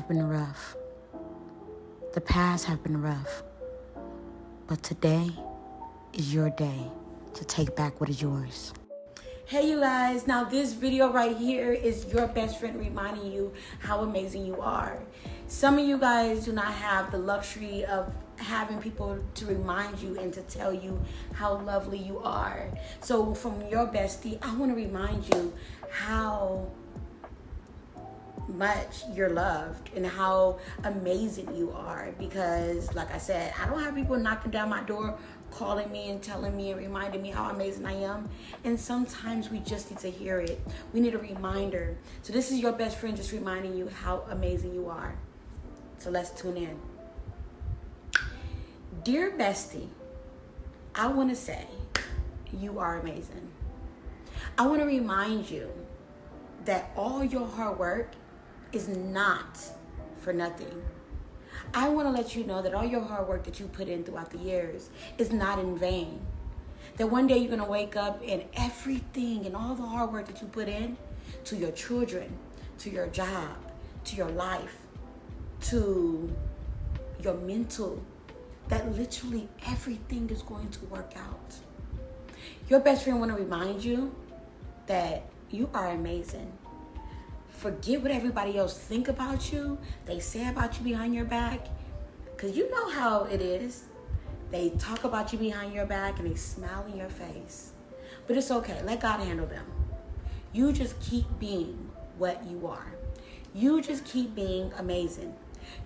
been rough. The past have been rough. But today is your day to take back what is yours. Hey you guys, now this video right here is your best friend reminding you how amazing you are. Some of you guys do not have the luxury of having people to remind you and to tell you how lovely you are. So from your bestie, I want to remind you how much you're loved and how amazing you are, because like I said, I don't have people knocking down my door calling me and telling me and reminding me how amazing I am, and sometimes we just need to hear it. We need a reminder. So this is your best friend just reminding you how amazing you are. So let's tune in. Dear bestie, I want to say you are amazing. I want to remind you that all your hard work is not for nothing. I want to let you know that all your hard work that you put in throughout the years is not in vain. That one day you're going to wake up and everything and all the hard work that you put in to your children, to your job, to your life, to your mental, that literally everything is going to work out. Your best friend want to remind you that you are amazing. Forget what everybody else think about you, they say about you behind your back, because you know how it is. They talk about you behind your back and they smile in your face. But it's okay, let God handle them. You just keep being what you are. You just keep being amazing.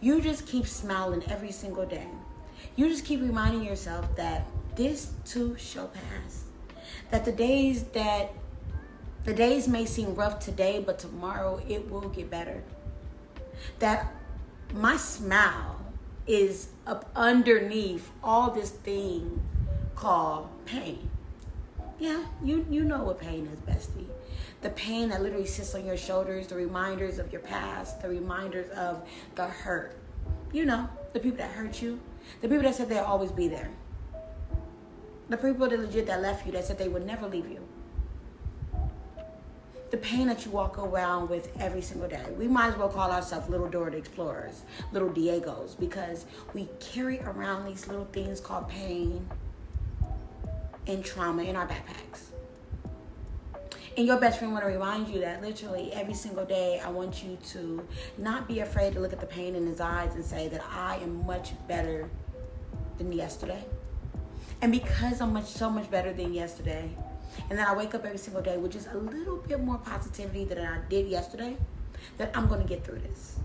You just keep smiling every single day. You just keep reminding yourself that this too shall pass. That the days may seem rough today, but tomorrow it will get better. That my smile is up underneath all this thing called pain. Yeah, you know what pain is, bestie. The pain that literally sits on your shoulders, the reminders of your past, the reminders of the hurt. You know, the people that hurt you, the people that said they'll always be there. The people that left you, that said they would never leave you. The pain that you walk around with every single day. We might as well call ourselves little Dora the Explorers, little Diegos, because we carry around these little things called pain and trauma in our backpacks. And your best friend want to remind you that literally every single day, I want you to not be afraid to look at the pain in his eyes and say that I am much better than yesterday. And because I'm so much better than yesterday, and then I wake up every single day with just a little bit more positivity than I did yesterday, that I'm going to get through this.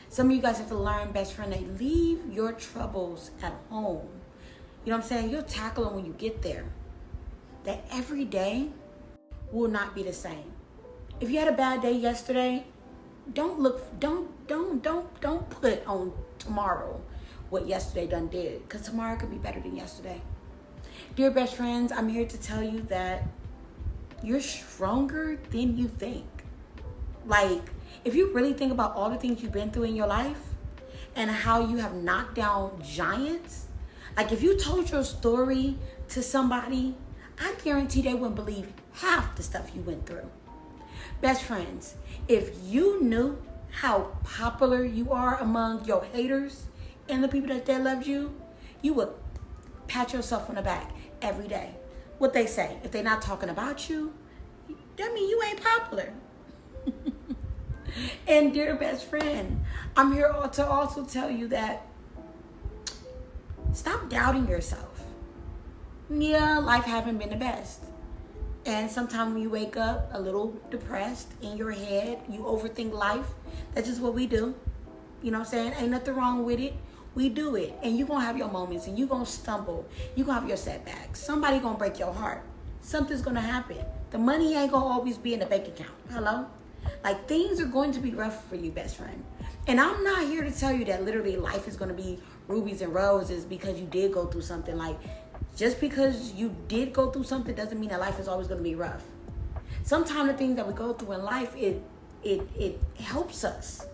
Some of you guys have to learn, best friend, that leave your troubles at home. You know what I'm saying? You'll tackle them when you get there. That every day will not be the same. If you had a bad day yesterday, don't put on tomorrow what yesterday done did, because tomorrow could be better than yesterday. Dear best friends, I'm here to tell you that you're stronger than you think. Like, if you really think about all the things you've been through in your life and how you have knocked down giants, like if you told your story to somebody, I guarantee they wouldn't believe half the stuff you went through. Best friends, if you knew how popular you are among your haters and the people that loved you, you would pat yourself on the back every day. What they say, if they're not talking about you, that means you ain't popular. And dear best friend, I'm here to also tell you that stop doubting yourself. Yeah, life haven't been the best. And sometimes when you wake up a little depressed in your head, you overthink life. That's just what we do. You know what I'm saying? Ain't nothing wrong with it. We do it. And you're going to have your moments and you're going to stumble. You're going to have your setbacks. Somebody going to break your heart. Something's going to happen. The money ain't going to always be in the bank account. Hello? Like, things are going to be rough for you, best friend. And I'm not here to tell you that literally life is going to be rubies and roses because you did go through something. Like, just because you did go through something doesn't mean that life is always going to be rough. Sometimes the things that we go through in life, it helps us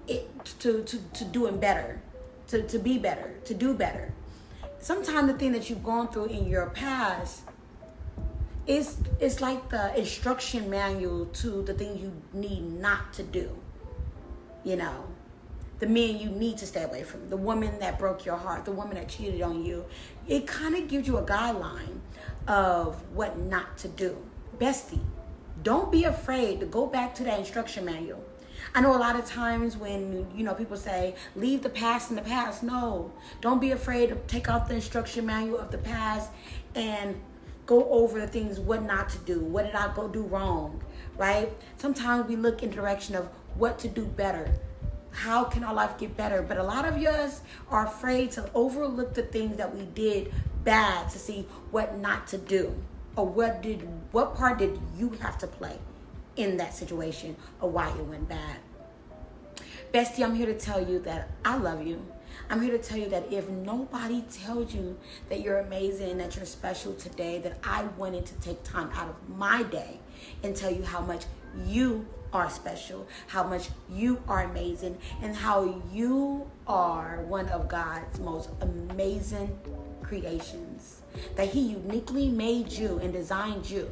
to doing better. To be better, to do better. Sometimes the thing that you've gone through in your past it's like the instruction manual to the thing you need not to do. You know, the men you need to stay away from, the woman that broke your heart, the woman that cheated on you. It kind of gives you a guideline of what not to do. Bestie, don't be afraid to go back to that instruction manual. I know a lot of times when, people say, leave the past in the past. No, don't be afraid to take out the instruction manual of the past and go over the things, what not to do. What did I go do wrong, right? Sometimes we look in the direction of what to do better. How can our life get better? But a lot of us are afraid to overlook the things that we did bad to see what not to do. Or what part did you have to play in that situation or why it went bad. Bestie, I'm here to tell you that I love you. I'm here to tell you that if nobody tells you that you're amazing, that you're special today, that I wanted to take time out of my day and tell you how much you are special, how much you are amazing, and how you are one of God's most amazing creations. That He uniquely made you and designed you.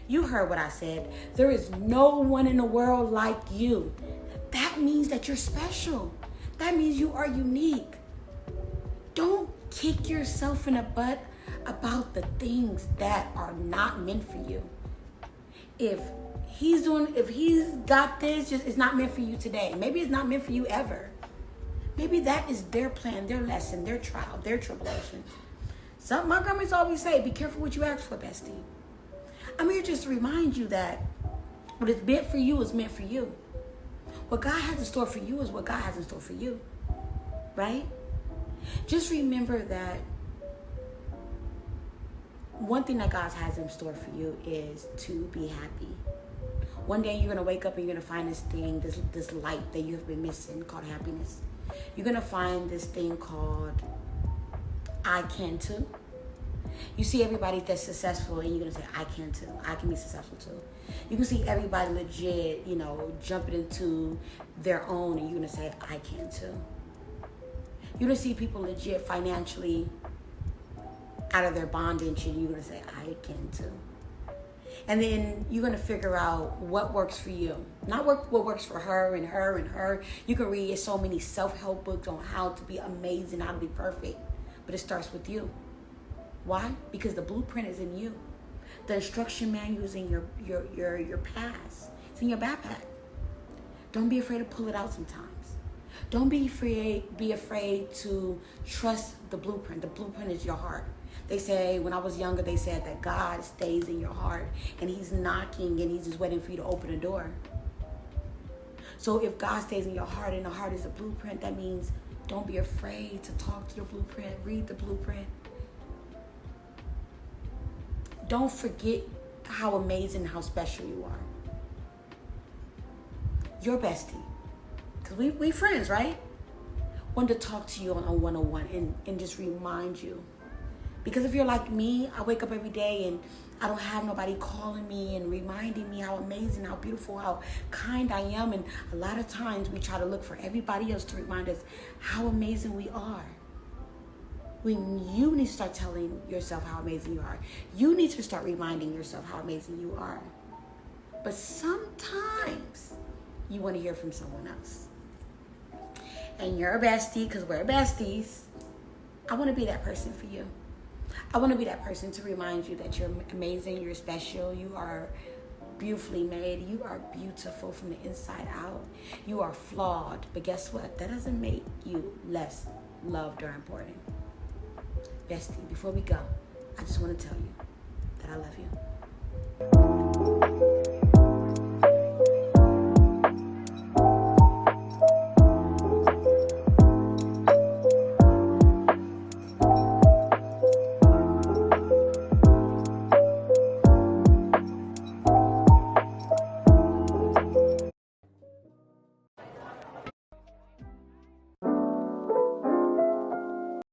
You heard what I said. There is no one in the world like you. That means that you're special. That means you are unique. Don't kick yourself in the butt about the things that are not meant for you. If he's got this, it's not meant for you today. Maybe it's not meant for you ever. Maybe that is their plan, their lesson, their trial, their tribulation. My grandma used to always say, be careful what you ask for, bestie. I'm here just to remind you that what is meant for you is meant for you. What God has in store for you is what God has in store for you. Right? Just remember that one thing that God has in store for you is to be happy. One day you're going to wake up and you're going to find this thing, this light that you have been missing called happiness. You're going to find this thing called I can too. You see everybody that's successful and you're going to say, I can too. I can be successful too. You can see everybody legit, jumping into their own and you're going to say, I can too. You're going to see people legit financially out of their bondage and you're going to say, I can too. And then you're going to figure out what works for you. Not what works for her and her and her. You can read so many self-help books on how to be amazing, how to be perfect. But it starts with you. Why? Because the blueprint is in you. The instruction manual is in your past. It's in your backpack. Don't be afraid to pull it out sometimes. Don't be afraid to trust the blueprint. The blueprint is your heart. They say, when I was younger, they said that God stays in your heart and He's knocking and He's just waiting for you to open the door. So if God stays in your heart and the heart is a blueprint, that means don't be afraid to talk to the blueprint, read the blueprint. Don't forget how amazing, how special you are. You're bestie. Because we friends, right? Wanted to talk to you on a 101 and just remind you. Because if you're like me, I wake up every day and I don't have nobody calling me and reminding me how amazing, how beautiful, how kind I am. And a lot of times we try to look for everybody else to remind us how amazing we are. When you need to start telling yourself how amazing you are. You need to start reminding yourself how amazing you are. But sometimes you want to hear from someone else. And you're a bestie because we're besties. I want to be that person for you. I want to be that person to remind you that you're amazing, you're special, you are beautifully made, you are beautiful from the inside out. You are flawed, but guess what? That doesn't make you less loved or important. Bestie, before we go, I just want to tell you that I love you.